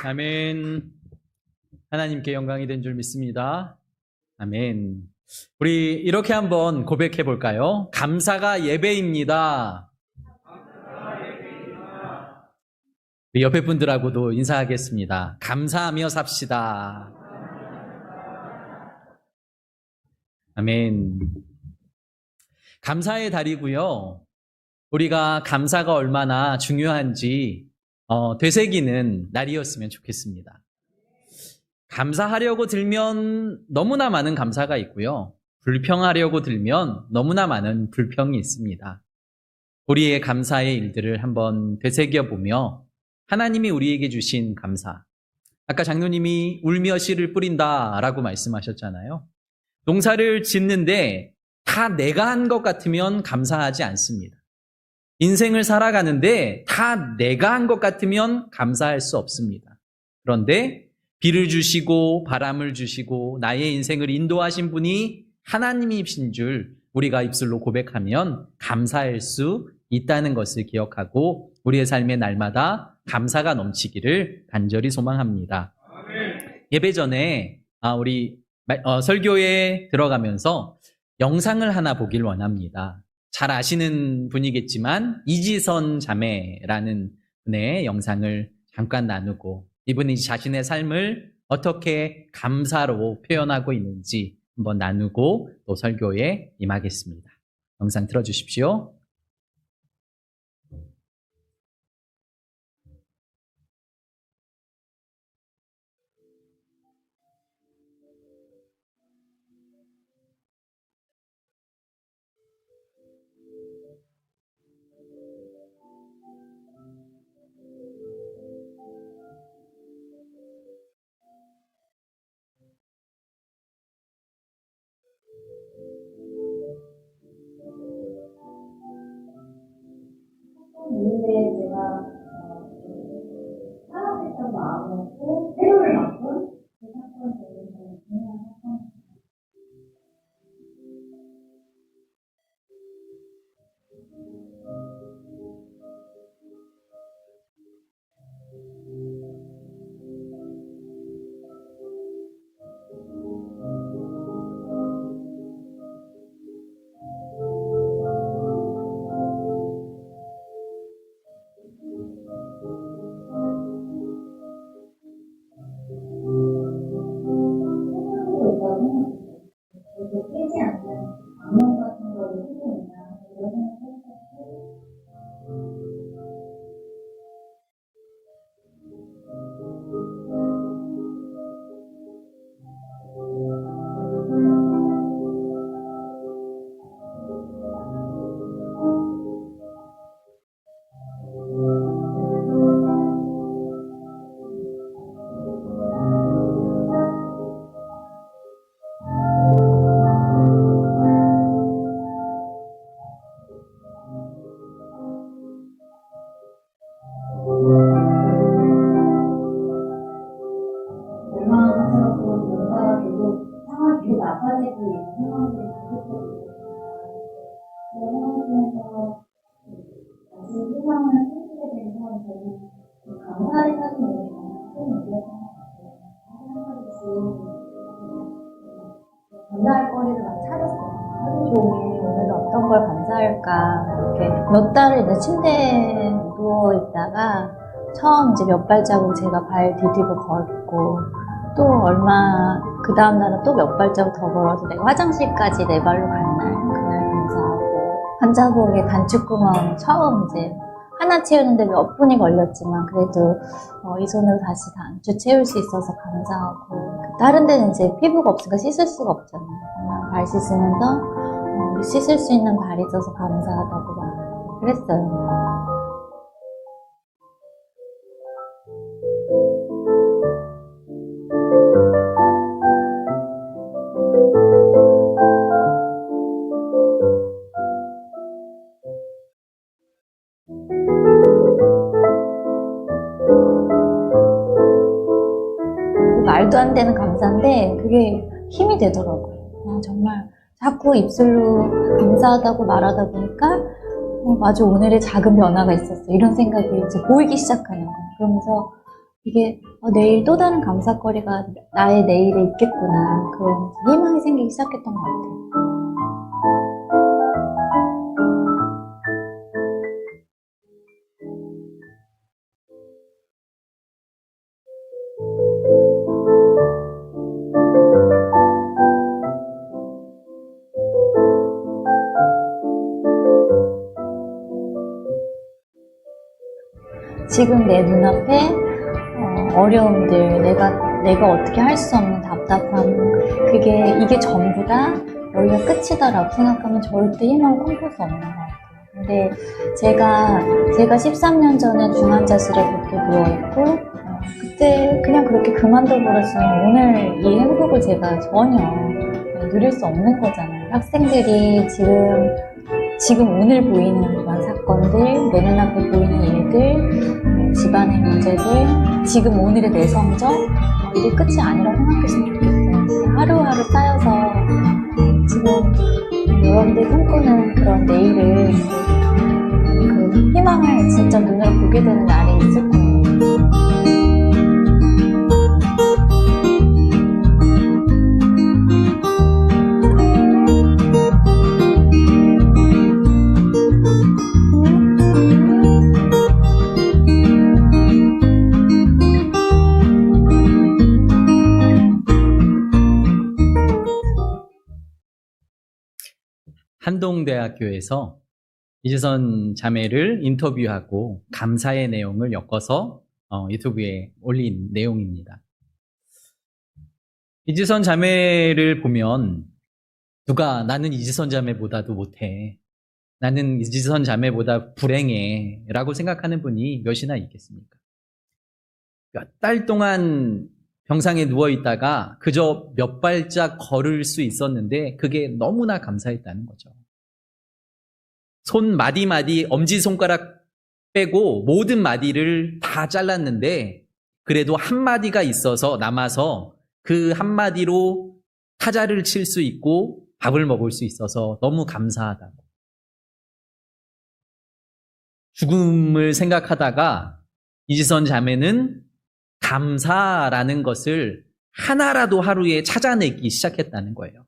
아멘. 하나님께 영광이 된 줄 믿습니다. 아멘. 우리 이렇게 한번 고백해 볼까요? 감사가 예배입니다. 우리 옆에 분들하고도 인사하겠습니다. 감사하며 삽시다. 아멘. 감사의 달이고요. 우리가 감사가 얼마나 중요한지 되새기는 날이었으면 좋겠습니다. 감사하려고 들면 너무나 많은 감사가 있고요. 불평하려고 들면 너무나 많은 불평이 있습니다. 우리의 감사의 일들을 한번 되새겨보며 하나님이 우리에게 주신 감사. 아까 장로님이 울며 씨를 뿌린다라고 말씀하셨잖아요. 농사를 짓는데 다 내가 한 것 같으면 감사하지 않습니다. 인생을 살아가는데 다 내가 한 것 같으면 감사할 수 없습니다. 그런데 비를 주시고 바람을 주시고 나의 인생을 인도하신 분이 하나님이신 줄 우리가 입술로 고백하면 감사할 수 있다는 것을 기억하고 우리의 삶의 날마다 감사가 넘치기를 간절히 소망합니다. 예배 전에 우리 설교에 들어가면서 영상을 하나 보길 원합니다. 잘 아시는 분이겠지만 이지선 자매라는 분의 영상을 잠깐 나누고 이분이 자신의 삶을 어떻게 감사로 표현하고 있는지 한번 나누고 또 설교에 임하겠습니다. 영상 틀어주십시오. 이후에 제가 사랑했던 마음이었고 때로를 맡은 그 사건이 되게 중요한 사건입니다. 깨지 않는 악몽 같은 거를 쓰고 있나 이런 생각을 했었고 절망하고 뭔가 계속 상황이 계속 나빠지고 있는 상황들이 계속되고 그런 상황에서 다시 희망을 숨기게 되는 상황에서 감사를 하는 게 큰 문제가 같아요. 한마디씩 감사할 거리를 많이 찾았어요. 하루 종일 오늘 어떤 걸 감사할까 이렇게 몇 달을 이제 침대에 누워 있다가 처음 이제 몇 발자국 제가 발 디디고 걷고 또 얼마 그 다음 날은 또 몇 발자국 더 걸어서 내가 화장실까지 내 발로 간 날 그날 감사하고 환자복에 단추구멍 처음 이제 하나 채우는데 몇 분이 걸렸지만 그래도 이 손으로 다시 단추 채울 수 있어서 감사하고 다른 데는 이제 피부가 없으니까 씻을 수가 없잖아요. 엄마가 발 씻으면서 씻을 수 있는 발이 있어서 감사하다고 막 그랬어요. 말도 안 되는 감사인데 그게 힘이 되더라고요. 정말 자꾸 입술로 감사하다고 말하다 보니까 맞아 오늘의 작은 변화가 있었어 이런 생각이 이제 보이기 시작하는 거예요. 그러면서 이게 내일 또 다른 감사거리가 나의 내일에 있겠구나. 그런 희망이 생기기 시작했던 것 같아요. 지금 내 눈앞에 어려움들, 내가 어떻게 할 수 없는 답답함, 이게 전부 다 여기가 끝이다라고 생각하면 절대 희망을 꿈꿀 수 없는 것 같아요. 근데 제가 13년 전에 중환자실에 그렇게 누워있고, 그때 그냥 그렇게 그만둬버렸으면 오늘 이 행복을 제가 전혀 누릴 수 없는 거잖아요. 학생들이 지금 오늘 보이는 그런 사건들, 내 눈앞에 보이는 일들, 집안의 문제들, 지금 오늘의 내 성적, 이게 끝이 아니라고 생각했으면 좋겠어요. 하루하루 쌓여서 지금 여러분들이 꿈꾸는 그런 내일을 그 희망을 진짜 눈으로 보게 되는 날이 있을 거예요. 한동대학교에서 이지선 자매를 인터뷰하고 감사의 내용을 엮어서 유튜브에 올린 내용입니다. 이지선 자매를 보면 누가 나는 이지선 자매보다도 못해, 나는 이지선 자매보다 불행해 라고 생각하는 분이 몇이나 있겠습니까? 몇 달 동안 병상에 누워있다가 그저 몇 발짝 걸을 수 있었는데 그게 너무나 감사했다는 거죠. 손 마디마디 엄지손가락 빼고 모든 마디를 다 잘랐는데 그래도 한 마디가 있어서 남아서 그 한 마디로 타자를 칠 수 있고 밥을 먹을 수 있어서 너무 감사하다고. 죽음을 생각하다가 이지선 자매는 감사라는 것을 하나라도 하루에 찾아내기 시작했다는 거예요.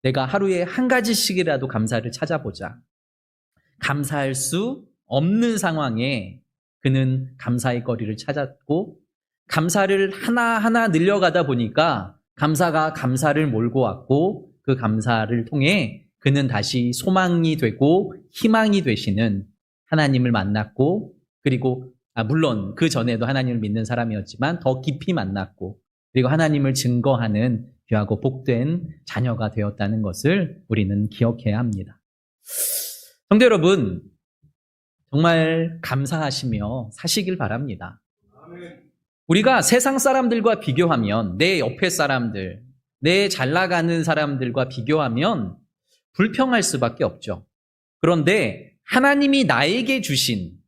내가 하루에 한 가지씩이라도 감사를 찾아보자. 감사할 수 없는 상황에 그는 감사의 거리를 찾았고 감사를 하나하나 늘려가다 보니까 감사가 감사를 몰고 왔고 그 감사를 통해 그는 다시 소망이 되고 희망이 되시는 하나님을 만났고 그리고 물론 그 전에도 하나님을 믿는 사람이었지만 더 깊이 만났고 그리고 하나님을 증거하는 귀하고 복된 자녀가 되었다는 것을 우리는 기억해야 합니다. 성도 여러분, 정말 감사하시며 사시길 바랍니다. 우리가 세상 사람들과 비교하면 내 옆에 사람들, 내 잘 나가는 사람들과 비교하면 불평할 수밖에 없죠. 그런데 하나님이 나에게 주신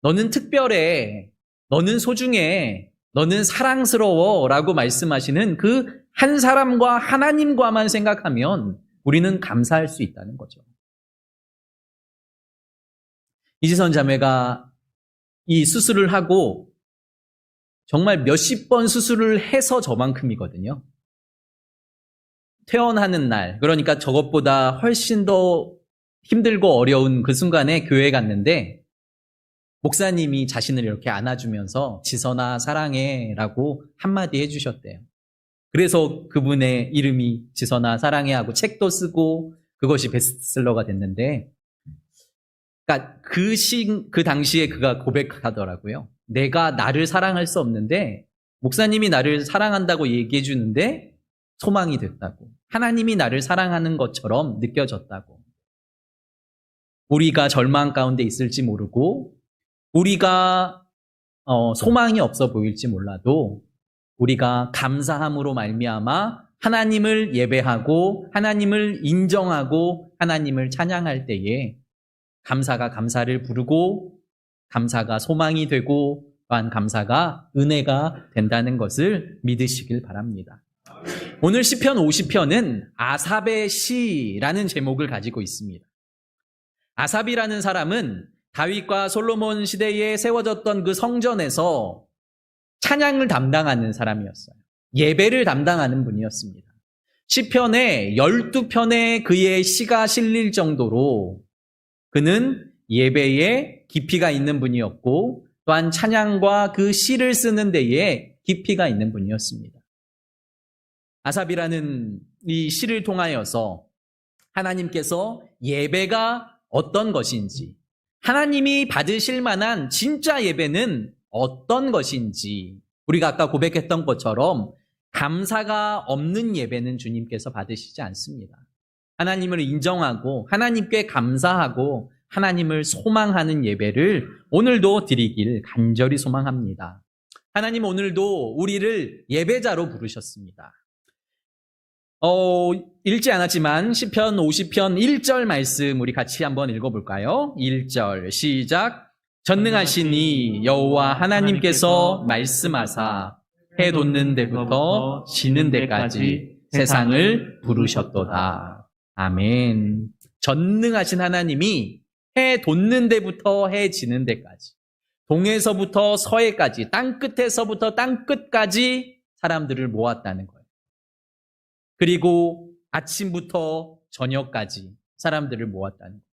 너는 특별해, 너는 소중해, 너는 사랑스러워 라고 말씀하시는 그 한 사람과 하나님과만 생각하면 우리는 감사할 수 있다는 거죠. 이지선 자매가 이 수술을 하고 정말 몇십 번 수술을 해서 저만큼이거든요. 퇴원하는 날, 그러니까 저것보다 훨씬 더 힘들고 어려운 그 순간에 교회에 갔는데 목사님이 자신을 이렇게 안아주면서 지선아 사랑해 라고 한마디 해주셨대요. 그래서 그분의 이름이 지선아 사랑해 하고 책도 쓰고 그것이 베스트셀러가 됐는데 그러니까 그 당시에 그가 고백하더라고요. 내가 나를 사랑할 수 없는데 목사님이 나를 사랑한다고 얘기해 주는데 소망이 됐다고. 하나님이 나를 사랑하는 것처럼 느껴졌다고. 우리가 절망 가운데 있을지 모르고 우리가 소망이 없어 보일지 몰라도 우리가 감사함으로 말미암아 하나님을 예배하고 하나님을 인정하고 하나님을 찬양할 때에 감사가 감사를 부르고 감사가 소망이 되고 또한 감사가 은혜가 된다는 것을 믿으시길 바랍니다. 오늘 시편 50편은 아삽의 시라는 제목을 가지고 있습니다. 아삽이라는 사람은 다윗과 솔로몬 시대에 세워졌던 그 성전에서 찬양을 담당하는 사람이었어요. 예배를 담당하는 분이었습니다. 시편에 12편의 그의 시가 실릴 정도로 그는 예배에 깊이가 있는 분이었고 또한 찬양과 그 시를 쓰는 데에 깊이가 있는 분이었습니다. 아삽이라는 이 시를 통하여서 하나님께서 예배가 어떤 것인지, 하나님이 받으실 만한 진짜 예배는 어떤 것인지, 우리가 아까 고백했던 것처럼 감사가 없는 예배는 주님께서 받으시지 않습니다. 하나님을 인정하고 하나님께 감사하고 하나님을 소망하는 예배를 오늘도 드리길 간절히 소망합니다. 하나님 오늘도 우리를 예배자로 부르셨습니다. 읽지 않았지만 시편 50편 1절 말씀 우리 같이 한번 읽어볼까요? 1절 시작. 전능하시니 여호와 하나님께서 말씀하사 해 돋는 데부터 지는 데까지 세상을 부르셨도다. 아멘. 전능하신 하나님이 해 돋는 데부터 해 지는 데까지, 동에서부터 서해까지, 땅끝에서부터 땅끝까지 사람들을 모았다는 거예요. 그리고 아침부터 저녁까지 사람들을 모았다는 거예요.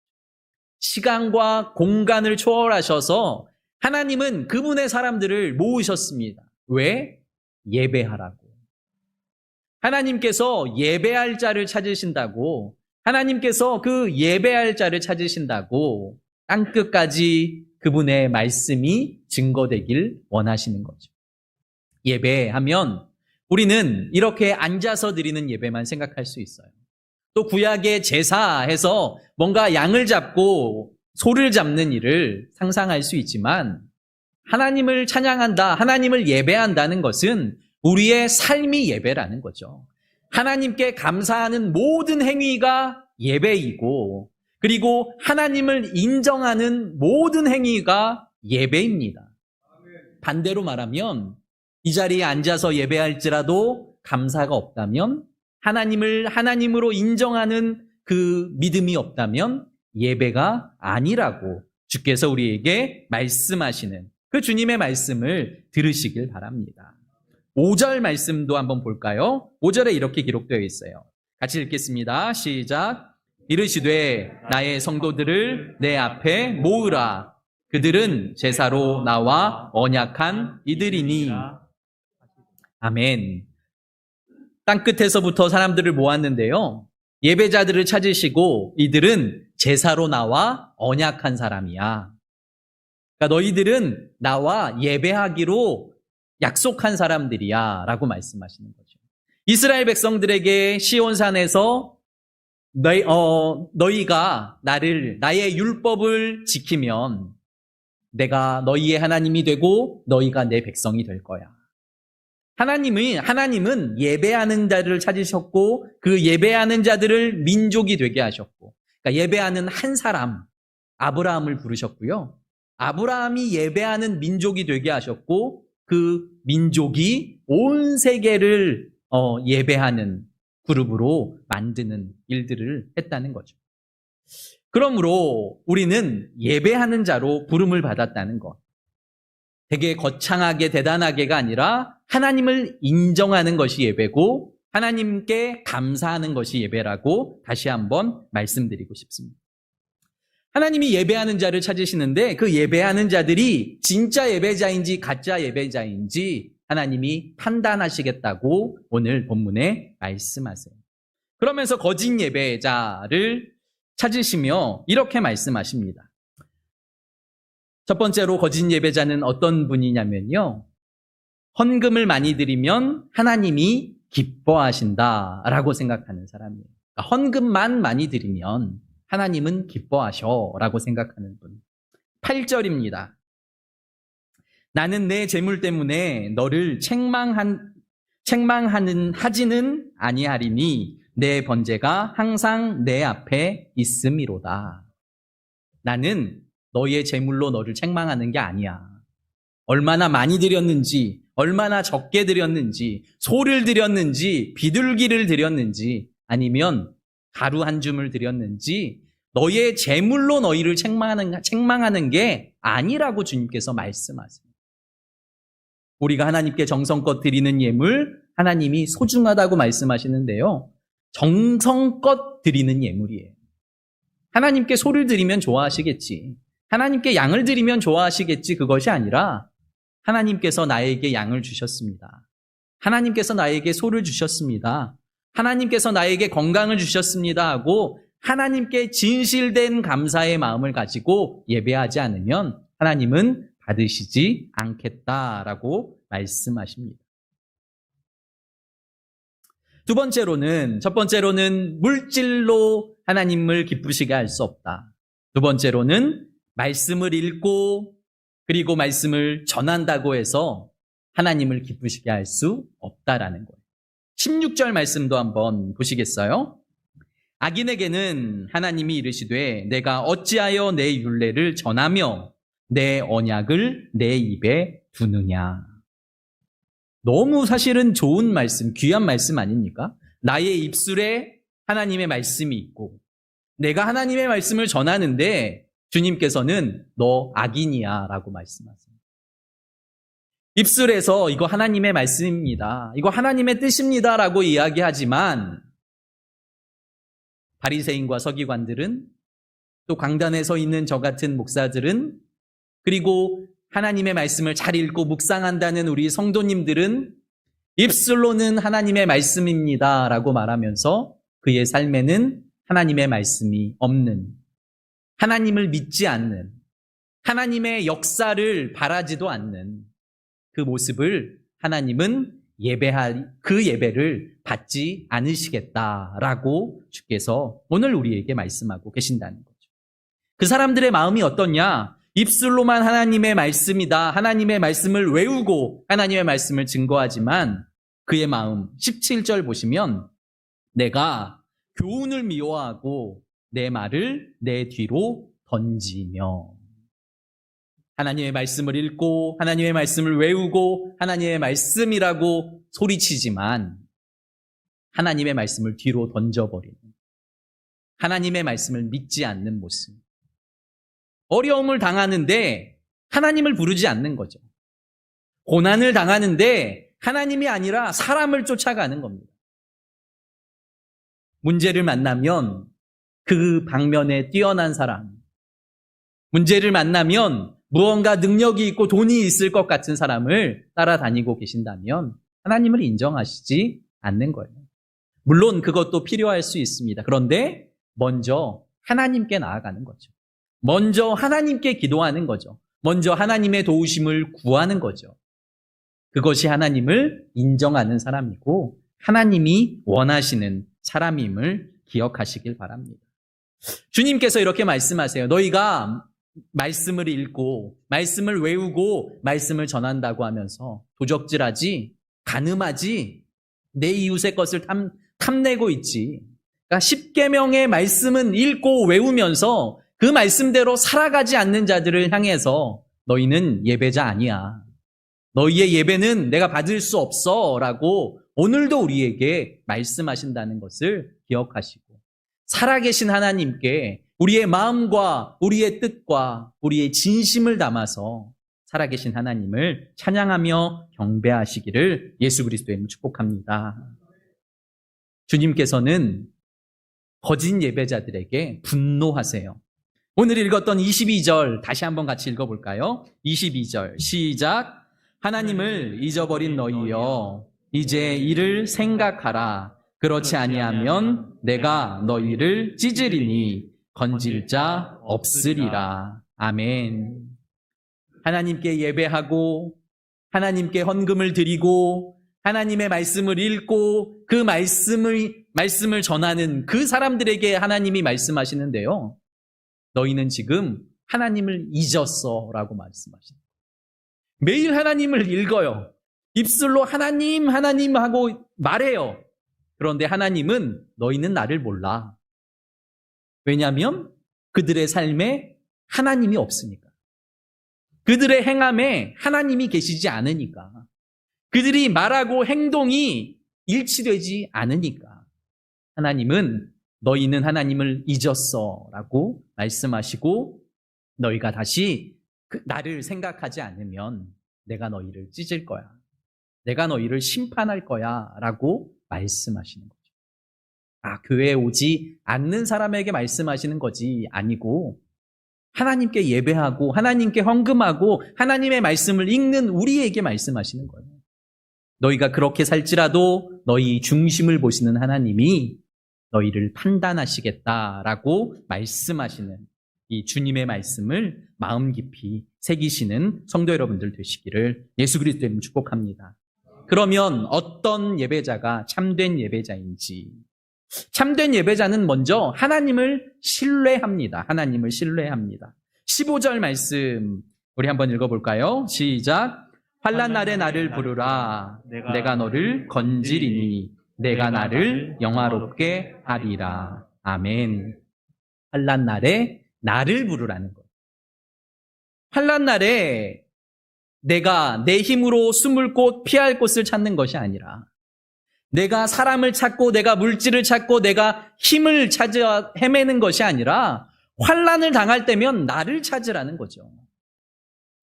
시간과 공간을 초월하셔서 하나님은 그분의 사람들을 모으셨습니다. 왜? 예배하라고. 하나님께서 예배할 자를 찾으신다고, 하나님께서 그 예배할 자를 찾으신다고 땅끝까지 그분의 말씀이 증거되길 원하시는 거죠. 예배하면 우리는 이렇게 앉아서 드리는 예배만 생각할 수 있어요. 또 구약의 제사해서 뭔가 양을 잡고 소를 잡는 일을 상상할 수 있지만 하나님을 찬양한다, 하나님을 예배한다는 것은 우리의 삶이 예배라는 거죠. 하나님께 감사하는 모든 행위가 예배이고 그리고 하나님을 인정하는 모든 행위가 예배입니다. 반대로 말하면 이 자리에 앉아서 예배할지라도 감사가 없다면, 하나님을 하나님으로 인정하는 그 믿음이 없다면 예배가 아니라고 주께서 우리에게 말씀하시는 그 주님의 말씀을 들으시길 바랍니다. 5절 말씀도 한번 볼까요? 5절에 이렇게 기록되어 있어요. 같이 읽겠습니다. 시작. 이르시되 나의 성도들을 내 앞에 모으라. 그들은 제사로 나와 언약한 이들이니. 아멘. 땅끝에서부터 사람들을 모았는데요. 예배자들을 찾으시고 이들은 제사로 나와 언약한 사람이야. 그러니까 너희들은 나와 예배하기로 약속한 사람들이야 라고 말씀하시는 거죠. 이스라엘 백성들에게 시온산에서 너희가 나의 율법을 지키면 내가 너희의 하나님이 되고 너희가 내 백성이 될 거야. 하나님은 예배하는 자들을 찾으셨고 그 예배하는 자들을 민족이 되게 하셨고, 그러니까 예배하는 한 사람 아브라함을 부르셨고요. 아브라함이 예배하는 민족이 되게 하셨고 그 민족이 온 세계를 예배하는 그룹으로 만드는 일들을 했다는 거죠. 그러므로 우리는 예배하는 자로 부름을 받았다는 것. 되게 거창하게 대단하게가 아니라 하나님을 인정하는 것이 예배고 하나님께 감사하는 것이 예배라고 다시 한번 말씀드리고 싶습니다. 하나님이 예배하는 자를 찾으시는데 그 예배하는 자들이 진짜 예배자인지 가짜 예배자인지 하나님이 판단하시겠다고 오늘 본문에 말씀하세요. 그러면서 거짓 예배자를 찾으시며 이렇게 말씀하십니다. 첫 번째로 거짓 예배자는 어떤 분이냐면요. 헌금을 많이 드리면 하나님이 기뻐하신다라고 생각하는 사람이에요. 그러니까 헌금만 많이 드리면 하나님은 기뻐하셔라고 생각하는 분. 8절입니다. 나는 내 재물 때문에 너를 하지는 아니하리니 내 번제가 항상 내 앞에 있음이로다. 나는 너의 재물로 너를 책망하는 게 아니야. 얼마나 많이 드렸는지, 얼마나 적게 드렸는지, 소를 드렸는지, 비둘기를 드렸는지, 아니면 가루 한 줌을 드렸는지 너의 재물로 너희를 책망하는 게 아니라고 주님께서 말씀하세요. 우리가 하나님께 정성껏 드리는 예물, 하나님이 소중하다고 말씀하시는데요. 정성껏 드리는 예물이에요. 하나님께 소를 드리면 좋아하시겠지. 하나님께 양을 드리면 좋아하시겠지. 그것이 아니라 하나님께서 나에게 양을 주셨습니다. 하나님께서 나에게 소를 주셨습니다. 하나님께서 나에게 건강을 주셨습니다 하고 하나님께 진실된 감사의 마음을 가지고 예배하지 않으면 하나님은 받으시지 않겠다라고 말씀하십니다. 첫 번째로는 물질로 하나님을 기쁘시게 할 수 없다. 두 번째로는 말씀을 읽고 그리고 말씀을 전한다고 해서 하나님을 기쁘시게 할 수 없다라는 거예요. 16절 말씀도 한번 보시겠어요? 악인에게는 하나님이 이르시되 내가 어찌하여 내 율례를 전하며 내 언약을 내 입에 두느냐. 너무 사실은 좋은 말씀, 귀한 말씀 아닙니까? 나의 입술에 하나님의 말씀이 있고 내가 하나님의 말씀을 전하는데 주님께서는 너 악인이야 라고 말씀하세요. 입술에서 이거 하나님의 말씀입니다. 이거 하나님의 뜻입니다 라고 이야기하지만 바리새인과 서기관들은 또 강단에 서 있는 저 같은 목사들은 그리고 하나님의 말씀을 잘 읽고 묵상한다는 우리 성도님들은 입술로는 하나님의 말씀입니다 라고 말하면서 그의 삶에는 하나님의 말씀이 없는, 하나님을 믿지 않는, 하나님의 역사를 바라지도 않는 그 모습을 하나님은 그 예배를 받지 않으시겠다라고 주께서 오늘 우리에게 말씀하고 계신다는 거죠. 그 사람들의 마음이 어떠냐? 입술로만 하나님의 말씀이다. 하나님의 말씀을 외우고 하나님의 말씀을 증거하지만 그의 마음 17절 보시면 내가 교훈을 미워하고 내 말을 내 뒤로 던지며 하나님의 말씀을 읽고 하나님의 말씀을 외우고 하나님의 말씀이라고 소리치지만 하나님의 말씀을 뒤로 던져버리는 하나님의 말씀을 믿지 않는 모습. 어려움을 당하는데 하나님을 부르지 않는 거죠. 고난을 당하는데 하나님이 아니라 사람을 쫓아가는 겁니다. 문제를 만나면 그 방면에 뛰어난 사람, 문제를 만나면 무언가 능력이 있고 돈이 있을 것 같은 사람을 따라다니고 계신다면 하나님을 인정하시지 않는 거예요. 물론 그것도 필요할 수 있습니다. 그런데 먼저 하나님께 나아가는 거죠. 먼저 하나님께 기도하는 거죠. 먼저 하나님의 도우심을 구하는 거죠. 그것이 하나님을 인정하는 사람이고 하나님이 원하시는 사람임을 기억하시길 바랍니다. 주님께서 이렇게 말씀하세요. 너희가 말씀을 읽고 말씀을 외우고 말씀을 전한다고 하면서 도적질하지, 간음하지, 내 이웃의 것을 탐내고 있지. 그러니까 십계명의 말씀은 읽고 외우면서 그 말씀대로 살아가지 않는 자들을 향해서 너희는 예배자 아니야. 너희의 예배는 내가 받을 수 없어 라고 오늘도 우리에게 말씀하신다는 것을 기억하시고 살아계신 하나님께 우리의 마음과 우리의 뜻과 우리의 진심을 담아서 살아계신 하나님을 찬양하며 경배하시기를 예수 그리스도의 이름으로 축복합니다. 주님께서는 거짓 예배자들에게 분노하세요. 오늘 읽었던 22절 다시 한번 같이 읽어볼까요? 22절 시작. 하나님을 잊어버린 너희여 이제 이를 생각하라. 그렇지 아니하면 내가 너희를 찢으리니 건질 자 없으리라. 아멘. 하나님께 예배하고 하나님께 헌금을 드리고 하나님의 말씀을 읽고 그 말씀을 전하는 그 사람들에게 하나님이 말씀하시는데요. 너희는 지금 하나님을 잊었어 라고 말씀하십니다. 매일 하나님을 읽어요. 입술로 하나님 하나님 하고 말해요. 그런데 하나님은 너희는 나를 몰라. 왜냐하면 그들의 삶에 하나님이 없으니까. 그들의 행함에 하나님이 계시지 않으니까. 그들이 말하고 행동이 일치되지 않으니까. 하나님은 너희는 하나님을 잊었어 라고 말씀하시고 너희가 다시 나를 생각하지 않으면 내가 너희를 찢을 거야. 내가 너희를 심판할 거야 라고 말씀하시는 거죠. 교회에 오지 않는 사람에게 말씀하시는 거지 아니고 하나님께 예배하고 하나님께 헌금하고 하나님의 말씀을 읽는 우리에게 말씀하시는 거예요. 너희가 그렇게 살지라도 너희 중심을 보시는 하나님이 너희를 판단하시겠다라고 말씀하시는 이 주님의 말씀을 마음 깊이 새기시는 성도 여러분들 되시기를 예수 그리스도 이름으로 축복합니다. 그러면 어떤 예배자가 참된 예배자인지, 참된 예배자는 먼저 하나님을 신뢰합니다. 하나님을 신뢰합니다. 15절 말씀 우리 한번 읽어볼까요? 시작. 환난 날에 나를 부르라. 내가 너를 건지리니 내가 나를 영화롭게 하리라. 아멘. 환난 날에 나를 부르라는 것. 환난 날에 내가 내 힘으로 숨을 곳, 피할 곳을 찾는 것이 아니라 내가 사람을 찾고 내가 물질을 찾고 내가 힘을 찾아 헤매는 것이 아니라 환난을 당할 때면 나를 찾으라는 거죠.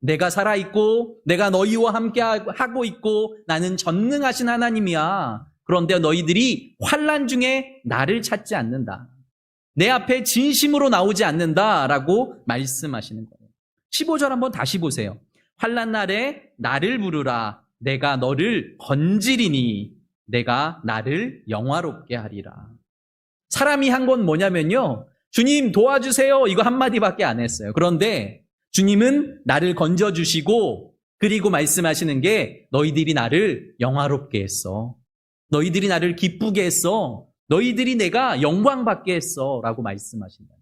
내가 살아있고 내가 너희와 함께 하고 있고 나는 전능하신 하나님이야. 그런데 너희들이 환난 중에 나를 찾지 않는다. 내 앞에 진심으로 나오지 않는다라고 말씀하시는 거예요. 15절 한번 다시 보세요. 환난 날에 나를 부르라. 내가 너를 건지리니 내가 나를 영화롭게 하리라. 사람이 한 건 뭐냐면요. 주님 도와주세요. 이거 한마디밖에 안 했어요. 그런데 주님은 나를 건져주시고 그리고 말씀하시는 게 너희들이 나를 영화롭게 했어. 너희들이 나를 기쁘게 했어. 너희들이 내가 영광받게 했어. 라고 말씀하신다.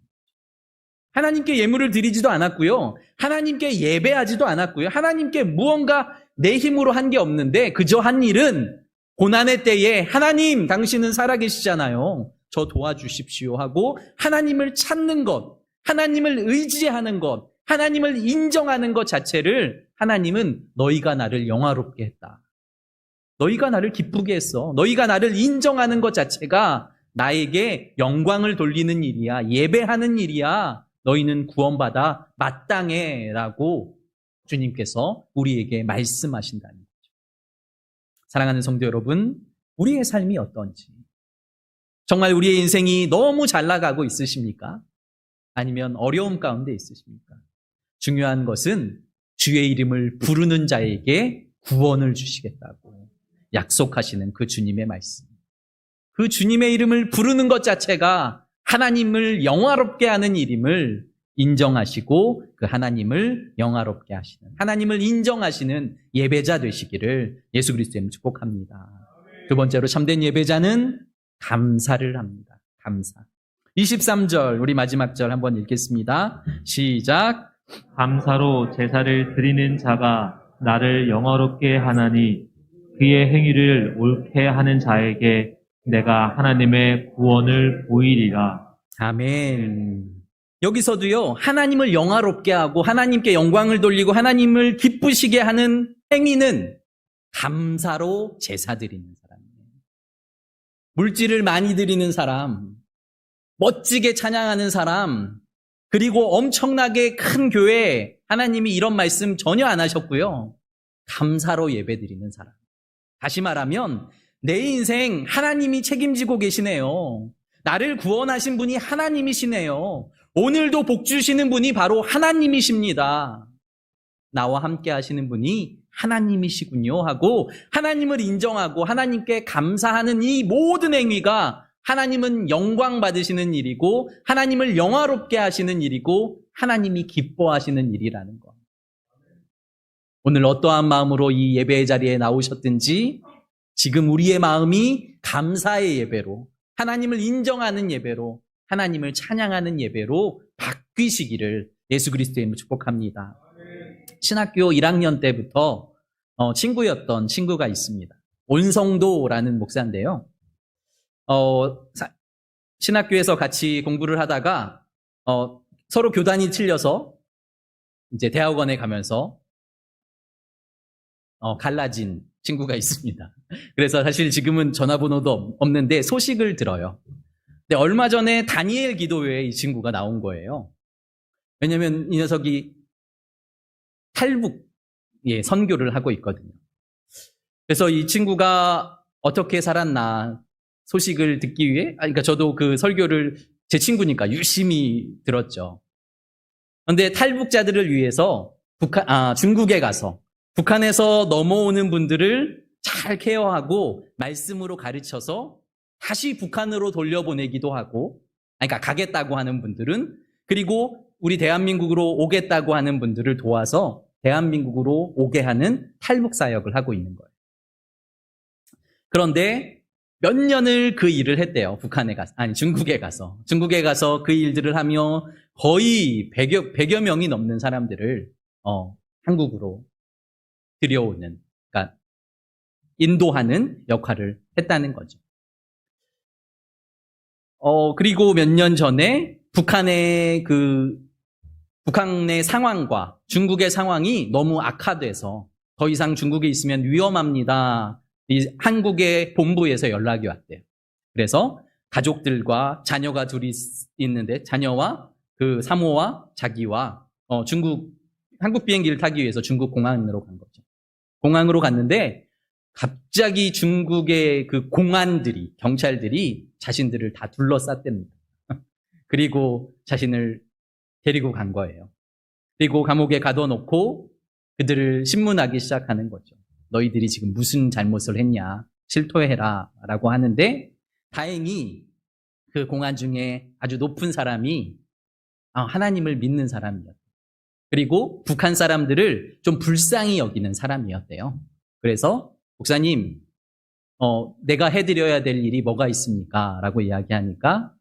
하나님께 예물을 드리지도 않았고요. 하나님께 예배하지도 않았고요. 하나님께 무언가 내 힘으로 한 게 없는데 그저 한 일은 고난의 때에 하나님 당신은 살아계시잖아요. 저 도와주십시오 하고 하나님을 찾는 것, 하나님을 의지하는 것, 하나님을 인정하는 것 자체를 하나님은 너희가 나를 영화롭게 했다. 너희가 나를 기쁘게 했어. 너희가 나를 인정하는 것 자체가 나에게 영광을 돌리는 일이야. 예배하는 일이야. 너희는 구원받아 마땅해 라고 주님께서 우리에게 말씀하신다는 거죠. 사랑하는 성도 여러분, 우리의 삶이 어떤지, 정말 우리의 인생이 너무 잘 나가고 있으십니까? 아니면 어려움 가운데 있으십니까? 중요한 것은 주의 이름을 부르는 자에게 구원을 주시겠다고 약속하시는 그 주님의 말씀. 그 주님의 이름을 부르는 것 자체가 하나님을 영화롭게 하는 일임을 인정하시고 그 하나님을 영화롭게 하시는, 하나님을 인정하시는 예배자 되시기를 예수 그리스도의 축복합니다. 두 번째로 참된 예배자는 감사를 합니다. 감사. 23절 우리 마지막 절 한번 읽겠습니다. 시작. 감사로 제사를 드리는 자가 나를 영화롭게 하나니 그의 행위를 옳게 하는 자에게 내가 하나님의 구원을 보이리라. 아멘. 여기서도요, 하나님을 영화롭게 하고 하나님께 영광을 돌리고 하나님을 기쁘시게 하는 행위는 감사로 제사 드리는 사람이에요. 물질을 많이 드리는 사람, 멋지게 찬양하는 사람, 그리고 엄청나게 큰 교회, 하나님이 이런 말씀 전혀 안 하셨고요. 감사로 예배 드리는 사람. 다시 말하면 내 인생 하나님이 책임지고 계시네요. 나를 구원하신 분이 하나님이시네요. 오늘도 복 주시는 분이 바로 하나님이십니다. 나와 함께 하시는 분이 하나님이시군요 하고 하나님을 인정하고 하나님께 감사하는 이 모든 행위가 하나님은 영광 받으시는 일이고 하나님을 영화롭게 하시는 일이고 하나님이 기뻐하시는 일이라는 것. 오늘 어떠한 마음으로 이 예배의 자리에 나오셨든지 지금 우리의 마음이 감사의 예배로, 하나님을 인정하는 예배로, 하나님을 찬양하는 예배로 바뀌시기를 예수 그리스도의 이름으로 축복합니다. 신학교 1학년 때부터 친구였던 친구가 있습니다. 온성도라는 목사인데요. 신학교에서 같이 공부를 하다가 서로 교단이 틀려서 이제 대학원에 가면서 갈라진 친구가 있습니다. 그래서 사실 지금은 전화번호도 없는데 소식을 들어요. 근데 얼마 전에 다니엘 기도회에 이 친구가 나온 거예요. 왜냐면 이 녀석이 탈북 선교를 하고 있거든요. 그래서 이 친구가 어떻게 살았나 소식을 듣기 위해, 그러니까 저도 그 설교를 제 친구니까 유심히 들었죠. 그런데 탈북자들을 위해서 중국에 가서 북한에서 넘어오는 분들을 잘 케어하고 말씀으로 가르쳐서 다시 북한으로 돌려보내기도 하고, 그러니까 가겠다고 하는 분들은, 그리고 우리 대한민국으로 오겠다고 하는 분들을 도와서 대한민국으로 오게 하는 탈북 사역을 하고 있는 거예요. 그런데 몇 년을 그 일을 했대요. 중국에 가서 그 일들을 하며 거의 100여 명이 넘는 사람들을 한국으로 들여오는, 그러니까 인도하는 역할을 했다는 거죠. 그리고 몇 년 전에 북한의 상황과 중국의 상황이 너무 악화돼서 더 이상 중국에 있으면 위험합니다. 이 한국의 본부에서 연락이 왔대요. 그래서 가족들과 자녀가 둘이 있는데 자녀와 그 사모와 자기와 한국 비행기를 타기 위해서 중국 공항으로 간 거죠. 공항으로 갔는데 갑자기 중국의 그 공안들이, 경찰들이 자신들을 다 둘러쌌답니다. 그리고 자신을 데리고 간 거예요. 그리고 감옥에 가둬놓고 그들을 신문하기 시작하는 거죠. 너희들이 지금 무슨 잘못을 했냐, 실토해라 라고 하는데, 다행히 그 공안 중에 아주 높은 사람이 하나님을 믿는 사람이었대요. 그리고 북한 사람들을 좀 불쌍히 여기는 사람이었대요. 그래서 목사님, 내가 해드려야 될 일이 뭐가 있습니까? 라고 이야기하니까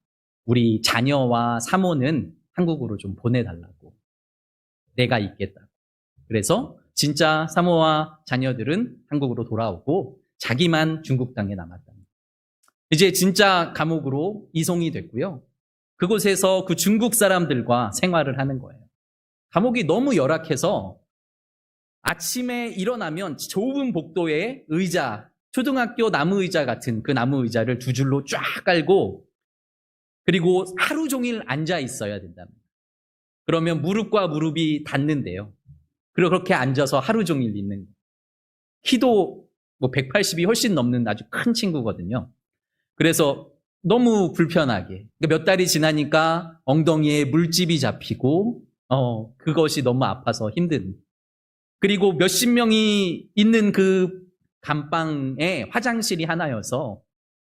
우리 자녀와 사모는 한국으로 좀 보내달라고. 내가 있겠다고. 그래서 진짜 사모와 자녀들은 한국으로 돌아오고 자기만 중국 땅에 남았답니다. 이제 진짜 감옥으로 이송이 됐고요. 그곳에서 그 중국 사람들과 생활을 하는 거예요. 감옥이 너무 열악해서 아침에 일어나면 좁은 복도에 의자, 초등학교 나무 의자 같은 그 나무 의자를 두 줄로 쫙 깔고, 그리고 하루 종일 앉아 있어야 된답니다. 그러면 무릎과 무릎이 닿는데요. 그리고 그렇게 앉아서 하루 종일 있는 거예요. 키도 180이 훨씬 넘는 아주 큰 친구거든요. 그래서 너무 불편하게, 몇 달이 지나니까 엉덩이에 물집이 잡히고 그것이 너무 아파서 힘든. 그리고 몇십 명이 있는 그 감방에 화장실이 하나여서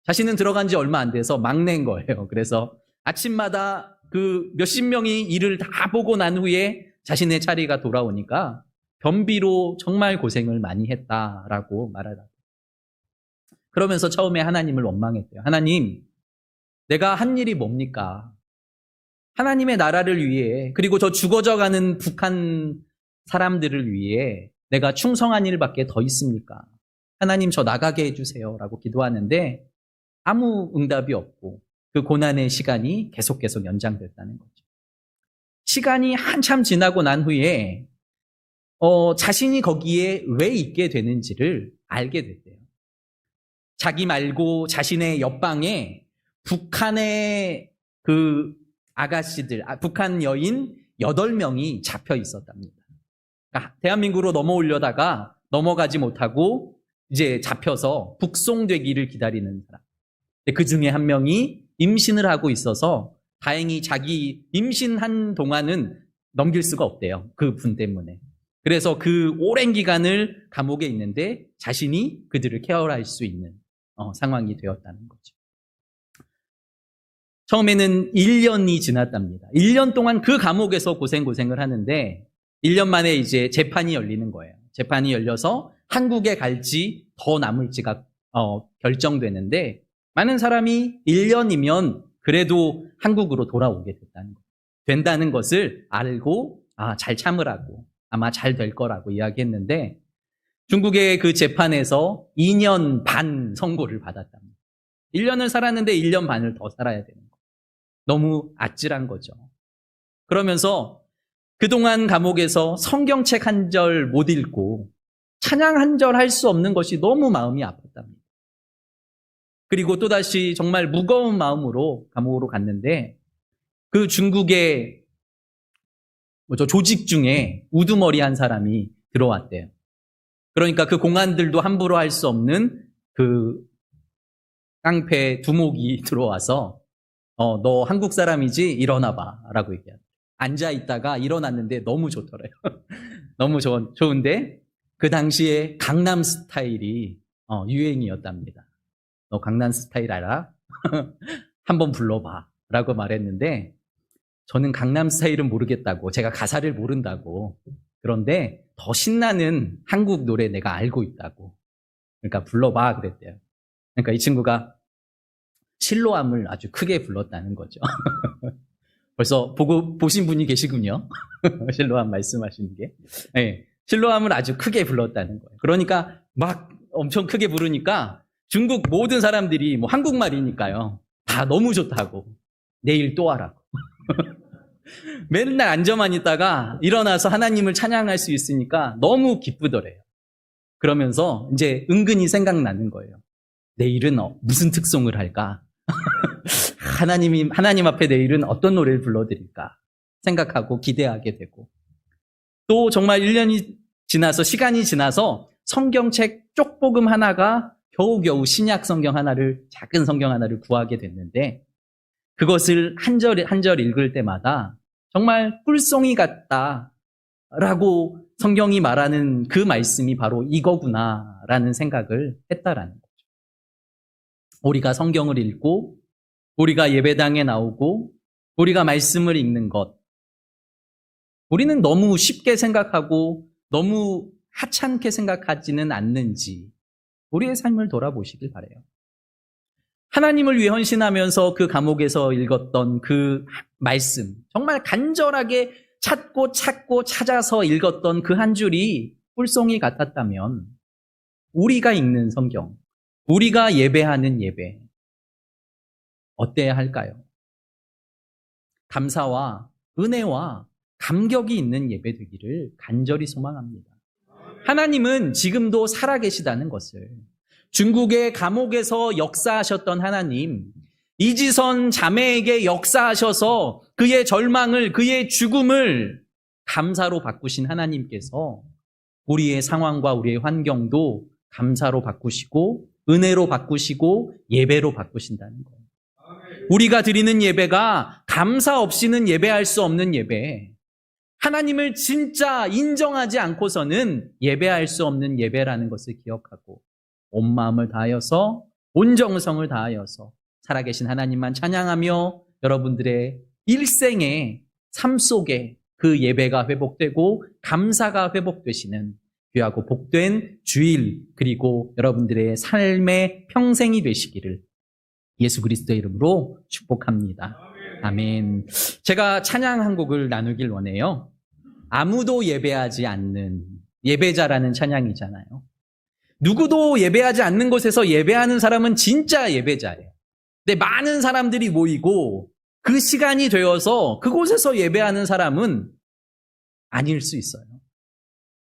자신은 들어간 지 얼마 안 돼서 막내인 거예요. 그래서 아침마다 그 몇십 명이 일을 다 보고 난 후에 자신의 차례가 돌아오니까 변비로 정말 고생을 많이 했다라고 말하더라고요. 그러면서 처음에 하나님을 원망했대요. 하나님, 내가 한 일이 뭡니까? 하나님의 나라를 위해, 그리고 저 죽어져가는 북한 사람들을 위해 내가 충성한 일밖에 더 있습니까? 하나님, 저 나가게 해주세요 라고 기도하는데 아무 응답이 없고 그 고난의 시간이 계속 연장됐다는 거죠. 시간이 한참 지나고 난 후에 자신이 거기에 왜 있게 되는지를 알게 됐대요. 자기 말고 자신의 옆방에 북한의 그 아가씨들, 북한 여인 8명이 잡혀 있었답니다. 그러니까 대한민국으로 넘어오려다가 넘어가지 못하고 이제 잡혀서 북송되기를 기다리는 사람. 그 중에 한 명이 임신을 하고 있어서 다행히 자기 임신한 동안은 넘길 수가 없대요. 그 분 때문에. 그래서 그 오랜 기간을 감옥에 있는데 자신이 그들을 케어할 수 있는 상황이 되었다는 거죠. 처음에는 1년이 지났답니다. 1년 동안 그 감옥에서 고생을 하는데 1년 만에 이제 재판이 열리는 거예요. 재판이 열려서 한국에 갈지 더 남을지가 결정되는데 많은 사람이 1년이면 그래도 한국으로 돌아오게 된다는 것을 알고 잘 참으라고 아마 잘 될 거라고 이야기했는데 중국의 그 재판에서 2년 반 선고를 받았답니다. 1년을 살았는데 1년 반을 더 살아야 되는 거예요. 너무 아찔한 거죠. 그러면서 그동안 감옥에서 성경책 한 절 못 읽고 찬양 한 절 할 수 없는 것이 너무 마음이 아팠답니다. 그리고 또다시 정말 무거운 마음으로 감옥으로 갔는데 그 중국의 조직 중에 우두머리 한 사람이 들어왔대요. 그러니까 그 공안들도 함부로 할 수 없는 그 깡패 두목이 들어와서 너 한국 사람이지? 일어나봐 라고 얘기하죠. 앉아있다가 일어났는데 너무 좋더래요. 너무 좋은데 그 당시에 강남 스타일이 유행이었답니다. 너 강남 스타일 알아? 한번 불러봐 라고 말했는데 저는 강남 스타일은 모르겠다고, 제가 가사를 모른다고, 그런데 더 신나는 한국 노래 내가 알고 있다고, 그러니까 불러봐 그랬대요. 그러니까 이 친구가 실로암을 아주 크게 불렀다는 거죠. 벌써 보신 분이 계시군요. 실로암 말씀하시는 게. 네, 실로암을 아주 크게 불렀다는 거예요. 그러니까 막 엄청 크게 부르니까 중국 모든 사람들이 뭐 한국말이니까요. 다 너무 좋다고. 내일 또 하라고. 맨날 앉아만 있다가 일어나서 하나님을 찬양할 수 있으니까 너무 기쁘더래요. 그러면서 이제 은근히 생각나는 거예요. 내일은 무슨 특송을 할까? 하나님 앞에 내일은 어떤 노래를 불러드릴까? 생각하고 기대하게 되고. 또 정말 1년이 지나서, 시간이 지나서 성경책 쪽복음 하나가 겨우겨우 신약 성경 하나를, 작은 성경 하나를 구하게 됐는데 그것을 한 절 읽을 때마다 정말 꿀송이 같다라고 성경이 말하는 그 말씀이 바로 이거구나라는 생각을 했다라는 거죠. 우리가 성경을 읽고 우리가 예배당에 나오고 우리가 말씀을 읽는 것, 우리는 너무 쉽게 생각하고 너무 하찮게 생각하지는 않는지 우리의 삶을 돌아보시길 바라요. 하나님을 위해 헌신하면서 그 감옥에서 읽었던 그 말씀, 정말 간절하게 찾고 찾아서 읽었던 그 한 줄이 꿀송이 같았다면 우리가 읽는 성경, 우리가 예배하는 예배 어때야 할까요? 감사와 은혜와 감격이 있는 예배 되기를 간절히 소망합니다. 하나님은 지금도 살아계시다는 것을, 중국의 감옥에서 역사하셨던 하나님, 이지선 자매에게 역사하셔서 그의 절망을, 그의 죽음을 감사로 바꾸신 하나님께서 우리의 상황과 우리의 환경도 감사로 바꾸시고 은혜로 바꾸시고 예배로 바꾸신다는 거예요. 우리가 드리는 예배가 감사 없이는 예배할 수 없는 예배, 하나님을 진짜 인정하지 않고서는 예배할 수 없는 예배라는 것을 기억하고 온 마음을 다하여서, 온 정성을 다하여서 살아계신 하나님만 찬양하며 여러분들의 일생의 삶 속에 그 예배가 회복되고 감사가 회복되시는 귀하고 복된 주일, 그리고 여러분들의 삶의 평생이 되시기를 예수 그리스도의 이름으로 축복합니다. 아멘. 제가 찬양 한 곡을 나누길 원해요. 아무도 예배하지 않는 예배자라는 찬양이잖아요. 누구도 예배하지 않는 곳에서 예배하는 사람은 진짜 예배자예요. 근데 많은 사람들이 모이고 그 시간이 되어서 그곳에서 예배하는 사람은 아닐 수 있어요.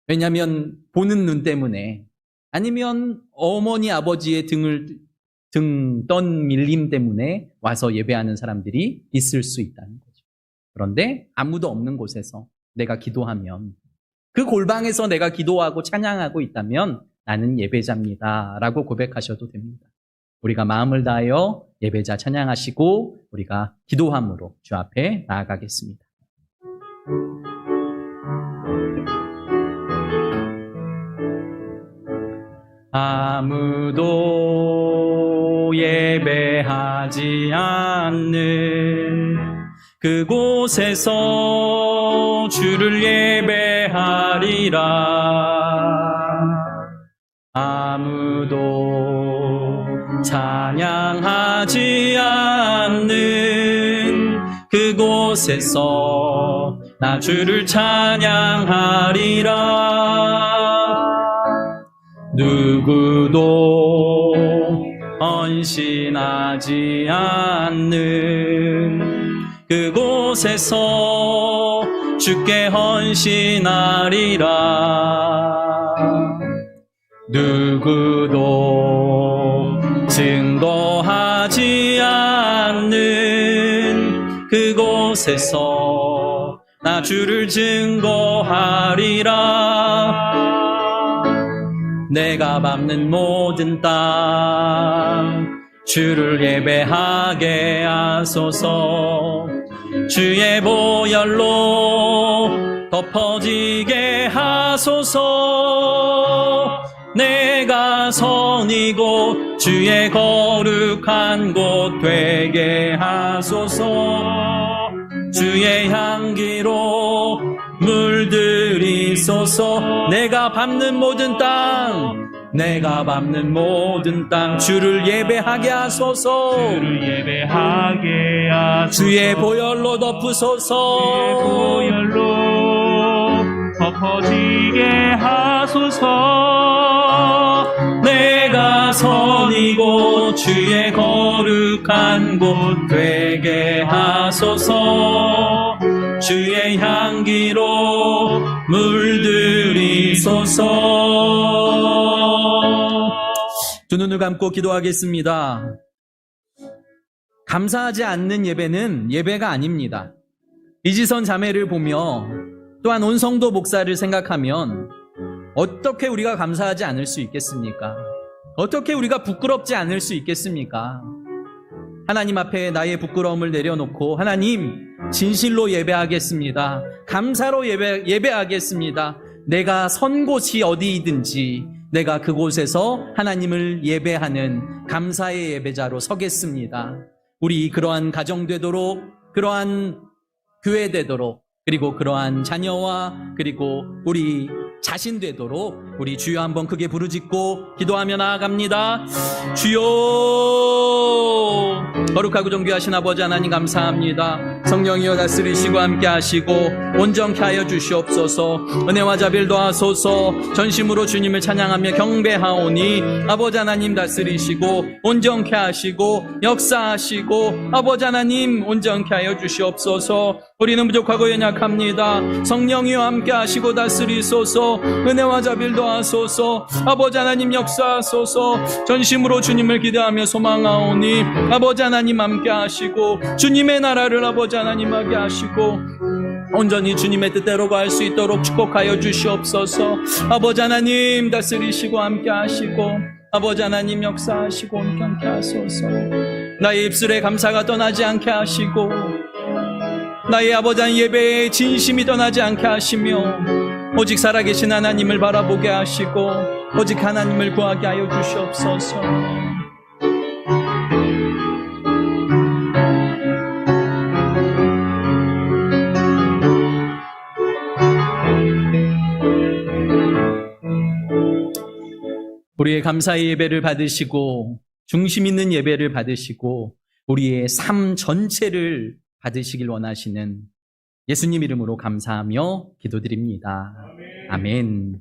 왜냐하면 보는 눈 때문에, 아니면 어머니 아버지의 등 떠밀림 때문에 와서 예배하는 사람들이 있을 수 있다는 거죠. 그런데 아무도 없는 곳에서 내가 기도하면, 그 골방에서 내가 기도하고 찬양하고 있다면 나는 예배자입니다 라고 고백하셔도 됩니다. 우리가 마음을 다하여 예배자 찬양하시고 우리가 기도함으로 주 앞에 나아가겠습니다. 아무도 예배하지 않는 그곳에서 주를 예배하리라. 아무도 찬양하지 않는 그곳에서 나 주를 찬양하리라. 누구도 헌신하지 않는 그곳에서 주께 헌신하리라. 누구도 증거하지 않는 그곳에서 나 주를 증거하리라. 내가 밟는 모든 땅 주를 예배하게 하소서. 주의 보혈로 덮어지게 하소서. 내가 선이고 주의 거룩한 곳 되게 하소서. 주의 향기로 물들이소서. 내가 밟는 모든 땅 주를 예배하게 하소서. 주를 예배하게 하소서. 주의 보혈로 덮으소서. 주의 보혈로 덮어지게 하소서. 내가 선이고 주의 거룩한 곳 되게 하소서. 주의 향기로 물들이소서. 두 눈을 감고 기도하겠습니다. 감사하지 않는 예배는 예배가 아닙니다. 이지선 자매를 보며 또한 온 성도 목사를 생각하면 어떻게 우리가 감사하지 않을 수 있겠습니까? 어떻게 우리가 부끄럽지 않을 수 있겠습니까? 하나님 앞에 나의 부끄러움을 내려놓고 하나님 진실로 예배하겠습니다. 감사로 예배하겠습니다. 내가 선 곳이 어디이든지 내가 그곳에서 하나님을 예배하는 감사의 예배자로 서겠습니다. 우리 그러한 가정 되도록, 그러한 교회 되도록, 그리고 그러한 자녀와 그리고 우리 자신 되도록 우리 주여 한번 크게 부르짖고 기도하며 나아갑니다. 주여, 거룩하고 존귀하신 아버지 하나님 감사합니다. 성령이여 다스리시고 함께 하시고 온전케 하여 주시옵소서. 은혜와 자비를 더하소서. 전심으로 주님을 찬양하며 경배하오니 아버지 하나님 다스리시고 온전케 하시고 역사하시고 아버지 하나님 온전케 하여 주시옵소서. 우리는 부족하고 연약합니다. 성령이여 함께 하시고 다스리소서. 은혜와 자비를 더하소서. 아버지 하나님 역사하소서. 전심으로 주님을 기대하며 소망하오니 아버지 하나님 함께 하시고 주님의 나라를 아버지 하나님 하게 하시고 온전히 주님의 뜻대로 갈 수 있도록 축복하여 주시옵소서. 아버지 하나님 다스리시고 함께 하시고 아버지 하나님 역사하시고 온전케 하소서. 나의 입술에 감사가 떠나지 않게 하시고 나의 아버지 하나님 예배에 진심이 떠나지 않게 하시며 오직 살아계신 하나님을 바라보게 하시고 오직 하나님을 구하게 하여 주시옵소서. 우리의 감사의 예배를 받으시고 중심 있는 예배를 받으시고 우리의 삶 전체를 받으시길 원하시는 예수님 이름으로 감사하며 기도드립니다. 아멘.